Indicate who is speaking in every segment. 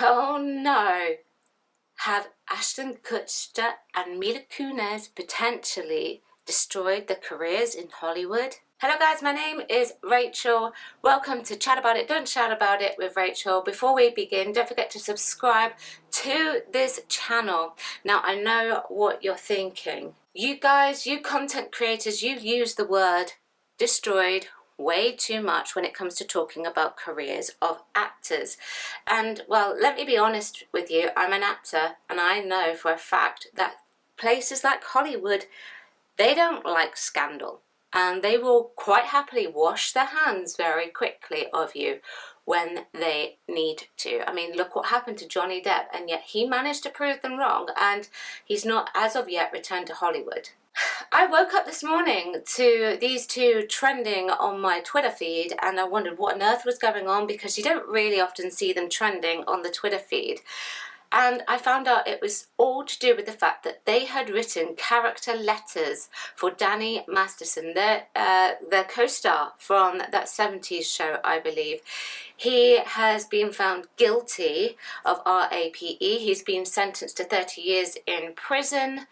Speaker 1: Oh no! Have Ashton Kutcher and Mila Kunis potentially destroyed their careers in Hollywood? Hello guys, my name is Rachel. Welcome to Chat About It, Don't Shout About It with Rachel. Before we begin, don't forget to subscribe to this channel. Now I know what you're thinking. You guys, you content creators, you use the word destroyed way too much when it comes to talking about careers of actors. And well, let me be honest with you, I'm an actor and I know for a fact that places like Hollywood, they don't like scandal and they will quite happily wash their hands very quickly of you when they need to. I mean, look what happened to Johnny Depp, and yet he managed to prove them wrong and he's not as of yet returned to Hollywood. I woke up this morning to these two trending on my Twitter feed and I wondered what on earth was going on, because you don't really often see them trending on the Twitter feed. And I found out it was all to do with the fact that they had written character letters for Danny Masterson, their co-star from that 70s show, I believe. He has been found guilty of RAPE. He's been sentenced to 30 years in prison.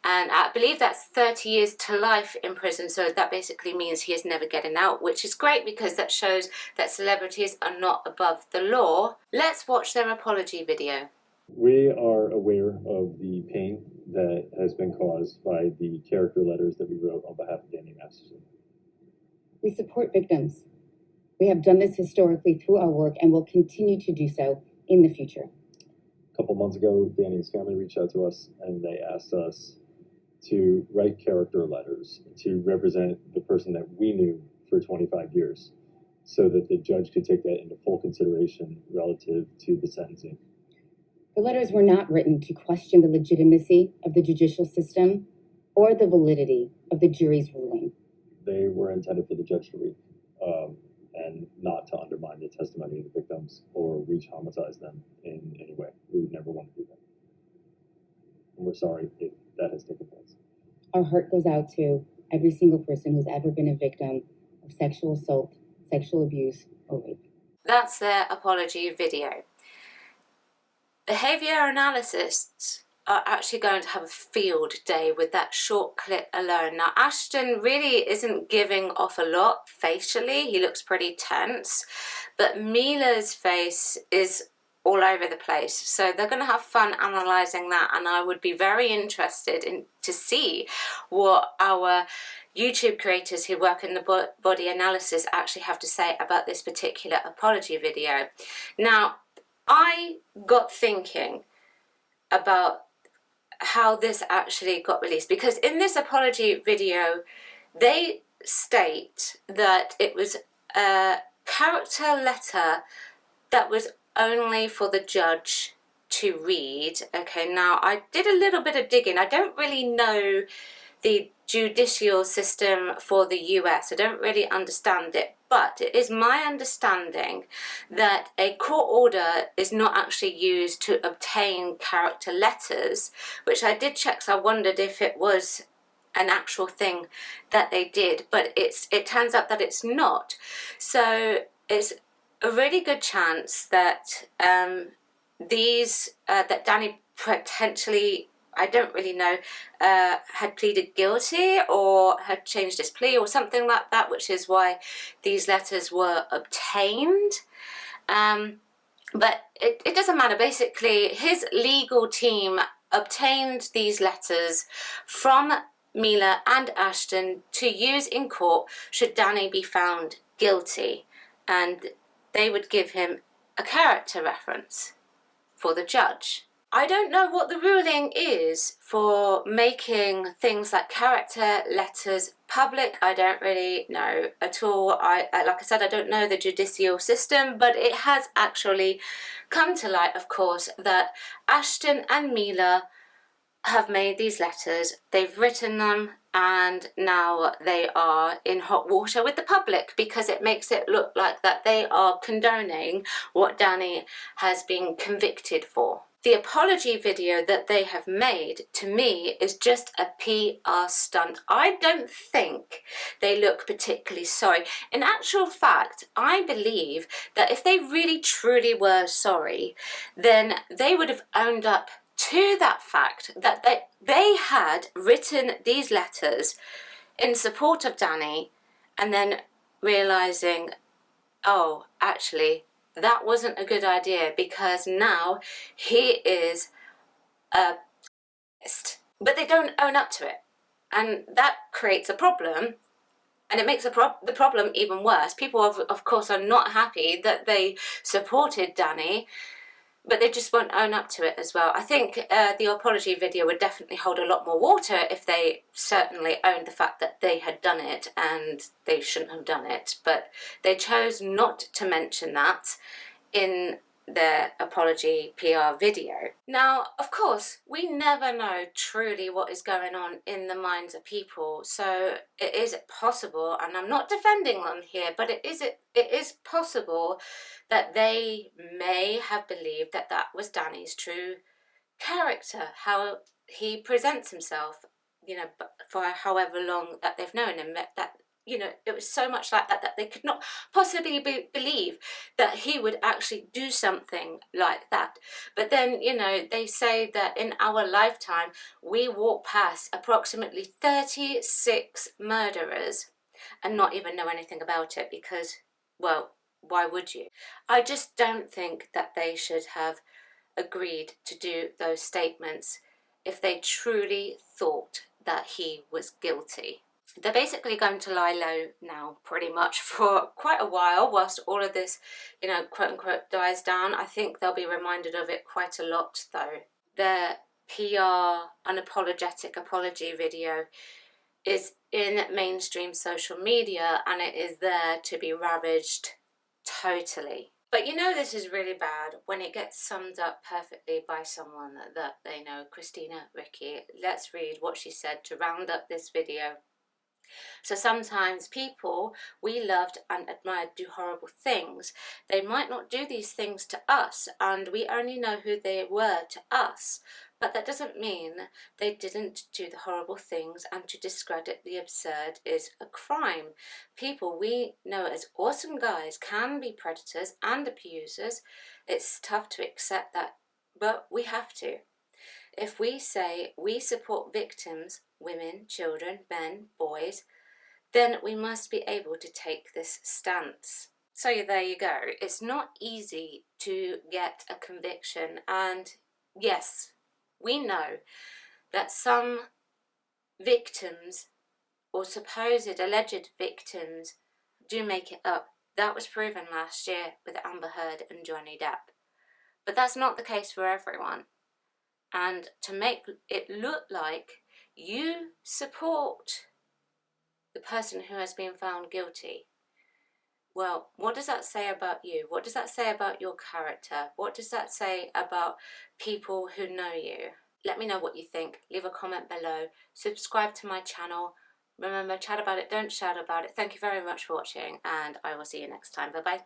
Speaker 1: And I believe that's 30 years to life in prison, so that basically means he is never getting out, which is great because that shows that celebrities are not above the law. Let's watch their apology video.
Speaker 2: We are aware of the pain that has been caused by the character letters that we wrote on behalf of Danny Masterson.
Speaker 3: We support victims. We have done this historically through our work and will continue to do so in the future.
Speaker 2: A couple months ago, Danny's family reached out to us and they asked us to write character letters to represent the person that we knew for 25 years so that the judge could take that into full consideration relative to the sentencing.
Speaker 3: The letters were not written to question the legitimacy of the judicial system or the validity of the jury's ruling.
Speaker 2: They were intended for the judge to read and not to undermine the testimony of the victims or reach homicize them in any way. We would never want to do that. And we're sorry if that has taken place.
Speaker 3: Our heart goes out to every single person who's ever been a victim of sexual assault, sexual abuse, or rape.
Speaker 1: That's their apology video. Behaviour analysts are actually going to have a field day with that short clip alone. Now, Ashton really isn't giving off a lot facially. He looks pretty tense, but Mila's face is all over the place. So they're going to have fun analysing that, and I would be very interested to see what our YouTube creators who work in the body analysis actually have to say about this particular apology video. Now, I got thinking about how this actually got released, because in this apology video they state that it was a character letter that was only for the judge to read. Okay, now I did a little bit of digging. I don't really know the judicial system for the US. I don't really understand it, but it is my understanding that a court order is not actually used to obtain character letters, which I did check, so I wondered if it was an actual thing that they did, but it turns out that it's not. So it's a really good chance that that Danny potentially, I don't really know, had pleaded guilty or had changed his plea or something like that, which is why these letters were obtained. But it doesn't matter. Basically, his legal team obtained these letters from Mila and Ashton to use in court should Danny be found guilty, and they would give him a character reference for the judge. I don't know what the ruling is for making things like character letters public. I don't really know at all. Like I said, I don't know the judicial system, but it has actually come to light, of course, that Ashton and Mila have made these letters, they've written them, and now they are in hot water with the public because it makes it look like that they are condoning what Danny has been convicted for. The apology video that they have made, to me, is just a PR stunt. I don't think they look particularly sorry. In actual fact, I believe that if they really truly were sorry, then they would have owned up to that fact that they had written these letters in support of Danny, and then realizing, oh, actually, that wasn't a good idea because now he is a racist. But they don't own up to it. And that creates a problem. And it makes the problem even worse. People, of course, are not happy that they supported Danny, but they just won't own up to it as well. I think the apology video would definitely hold a lot more water if they certainly owned the fact that they had done it and they shouldn't have done it. But they chose not to mention that in their apology PR video. Now, of course, we never know truly what is going on in the minds of people, so it is possible, and I'm not defending them here, but it is possible that they may have believed that that was Danny's true character, how he presents himself, you know, for however long that they've known him, that you know, it was so much like that they could not possibly believe that he would actually do something like that. But then, you know, they say that in our lifetime, we walk past approximately 36 murderers and not even know anything about it because, well, why would you? I just don't think that they should have agreed to do those statements if they truly thought that he was guilty. They're basically going to lie low now pretty much for quite a while whilst all of this, you know, quote unquote dies down. I think they'll be reminded of it quite a lot though. Their PR unapologetic apology video is in mainstream social media and it is there to be ravaged totally. But you know this is really bad when it gets summed up perfectly by someone that they know, Christina Ricci. Let's read what she said to round up this video. So sometimes people we loved and admired do horrible things. They might not do these things to us, and we only know who they were to us. But that doesn't mean they didn't do the horrible things, and to discredit the absurd is a crime. People we know as awesome guys can be predators and abusers. It's tough to accept that, but we have to. If we say we support victims, women, children, men, boys, then we must be able to take this stance. So there you go. It's not easy to get a conviction, and yes, we know that some victims or supposed alleged victims do make it up. That was proven last year with Amber Heard and Johnny Depp. But that's not the case for everyone. And to make it look like you support the person who has been found guilty, well, what does that say about you? What does that say about your character? What does that say about people who know you? Let me know what you think. Leave a comment below. Subscribe to my channel. Remember, chat about it, don't shout about it. Thank you very much for watching, and I will see you next time. Bye-bye.